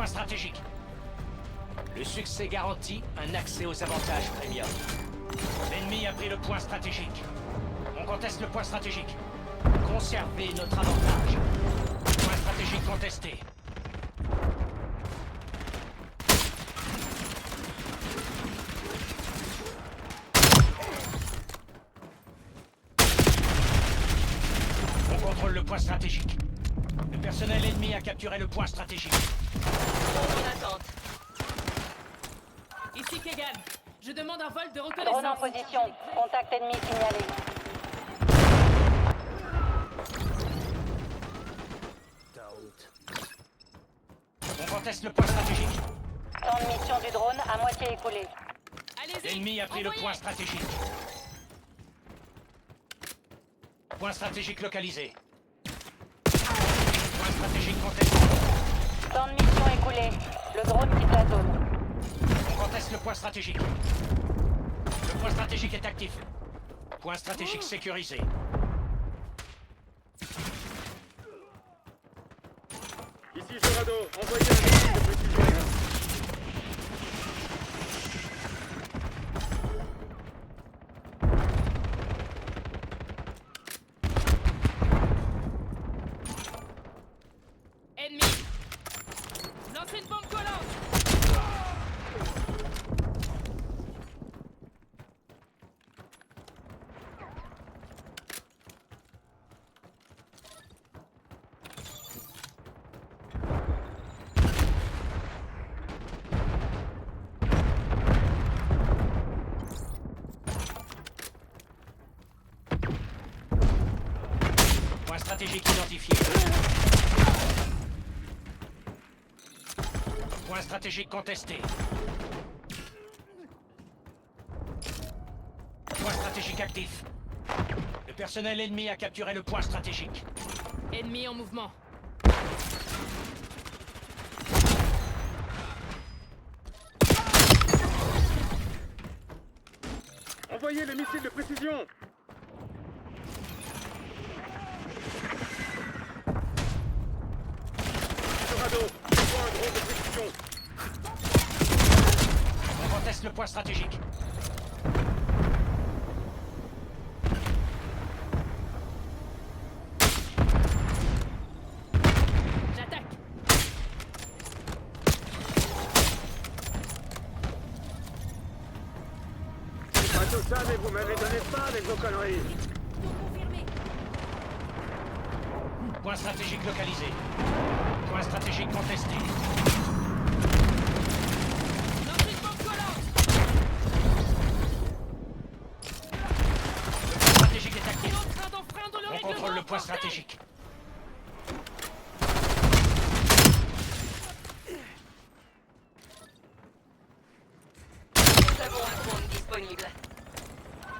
point stratégique. Le succès garantit un accès aux avantages premium. L'ennemi a pris le point stratégique. On conteste le point stratégique. Conservez notre avantage. Point stratégique contesté. On contrôle le point stratégique. Le personnel ennemi a capturé le point stratégique. En attente. Ici Kegan. Je demande un vol de Drone reconnaissance. en position. Contact ennemi signalé. On conteste le point stratégique. Temps de mission du drone à moitié écoulé. Allez-y. L'ennemi a pris le envoyez. point stratégique. Point stratégique localisé. Point stratégique contesté. Temps de mission écoulé. Le drone quitte la zone. On conteste le point stratégique. Le point stratégique est actif. Point stratégique sécurisé. Ici Jorado, envoyez un missile de précision. Ennemi. Lancez une bombe collante. Point stratégique identifié. Point stratégique contesté. Point stratégique actif. Le personnel ennemi a capturé le point stratégique. Ennemi en mouvement. Envoyez les missiles de précision. Jorado, envoie un drone de précision. On conteste le point stratégique. J'attaque. Pas tout ça, mais vous m'avez donné pas avec vos conneries. Point stratégique localisé. Point stratégique contesté. Lancez une bombe collante. Le point stratégique est actif. En train d'enfreindre le On règlement. contrôle le point Portail. stratégique. Nous avons un drone disponible.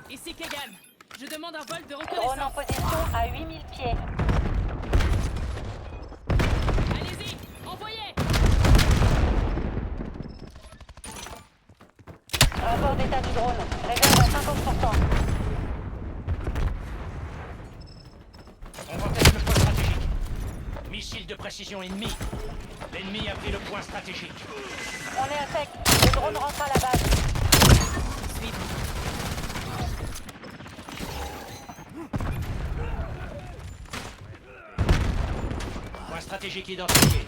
Ici Kegan. Je demande un vol de Drone en reconnaissance. position à 8000 pieds. Allez-y. Envoyez. Rapport d'état du drone. Réserve à 50%. On conteste le point stratégique. Missile de précision ennemi. L'ennemi a pris le point stratégique. On est à sec. Le drone rentre à la base. Suivre. Point stratégique identifié.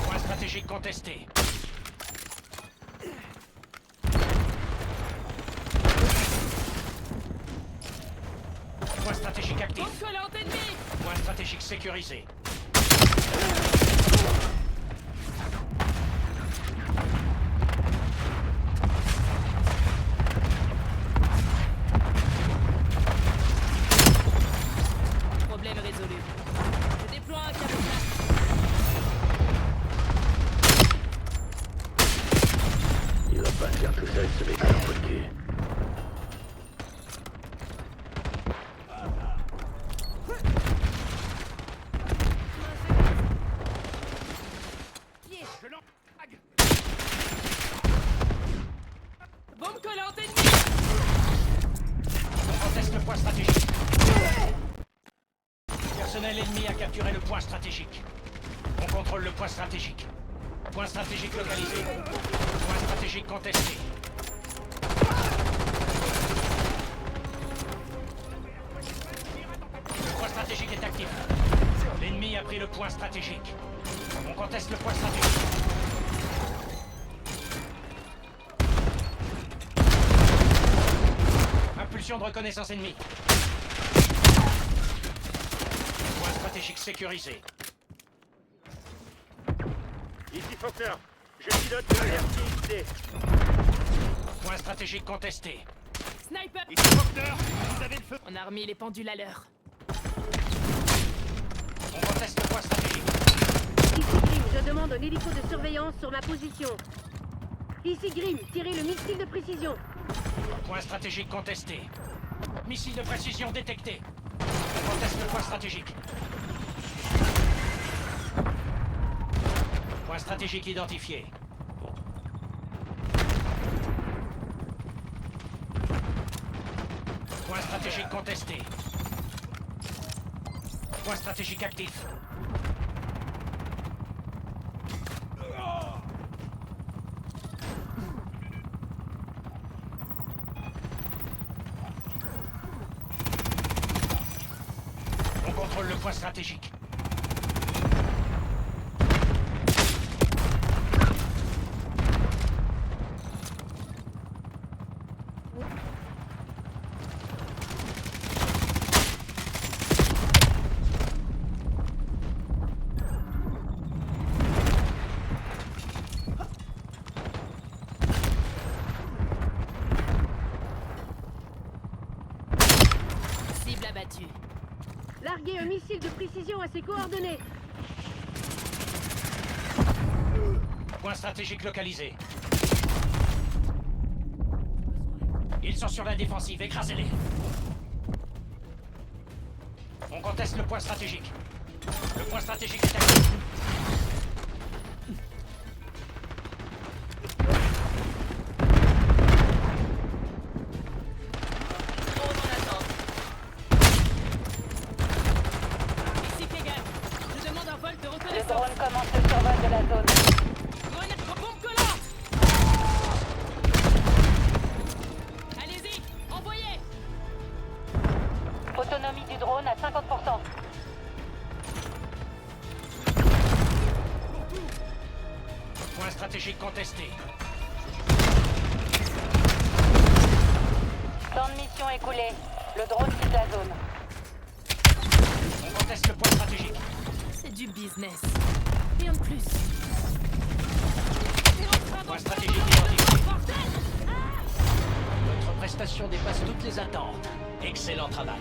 Point stratégique contesté. Point stratégique actif. Bombe collante ennemi. Point stratégique sécurisé. Problème résolu. Je déploie un camouflage. Il va pas faire tout seul, ce mec en foutu. Bombe collante ennemi. On conteste le point stratégique. Le personnel ennemi a capturé le point stratégique. On contrôle le point stratégique. Point stratégique localisé. Point stratégique contesté. Le point stratégique est actif. L'ennemi a pris le point stratégique. On conteste le point stratégique. Impulsion de reconnaissance ennemie. Point stratégique sécurisé. Ici Faulkner. Je pilote le RTXD. Point stratégique contesté. Sniper! Ici Faulkner. Vous avez le feu. On a remis les pendules à l'heure. On conteste le point stratégique. Ici Grim, je demande un hélico de surveillance sur ma position. Ici Grim, tirez le missile de précision. Point stratégique contesté. Missile de précision détecté. On conteste le point stratégique. Point stratégique identifié. Point stratégique contesté. Point stratégique actif. On contrôle le point stratégique. Cible abattue. Larguez un missile de précision à ses coordonnées. Point stratégique localisé. Ils sont sur la défensive, écrasez-les. On conteste le point stratégique. Le point stratégique est actif. Drone en attente. Ici Kegan. Je demande un vol de Le reconnaissance. drone commence le survol de la zone. Grenade bombe collante. Allez-y, envoyez. Autonomie du drone à 50%. Point stratégique contesté. Temps de mission écoulé. Le drone quitte la zone. On conteste le point stratégique. C'est du business. Rien de plus. Point stratégique identifié. Votre prestation dépasse toutes les attentes. Excellent travail.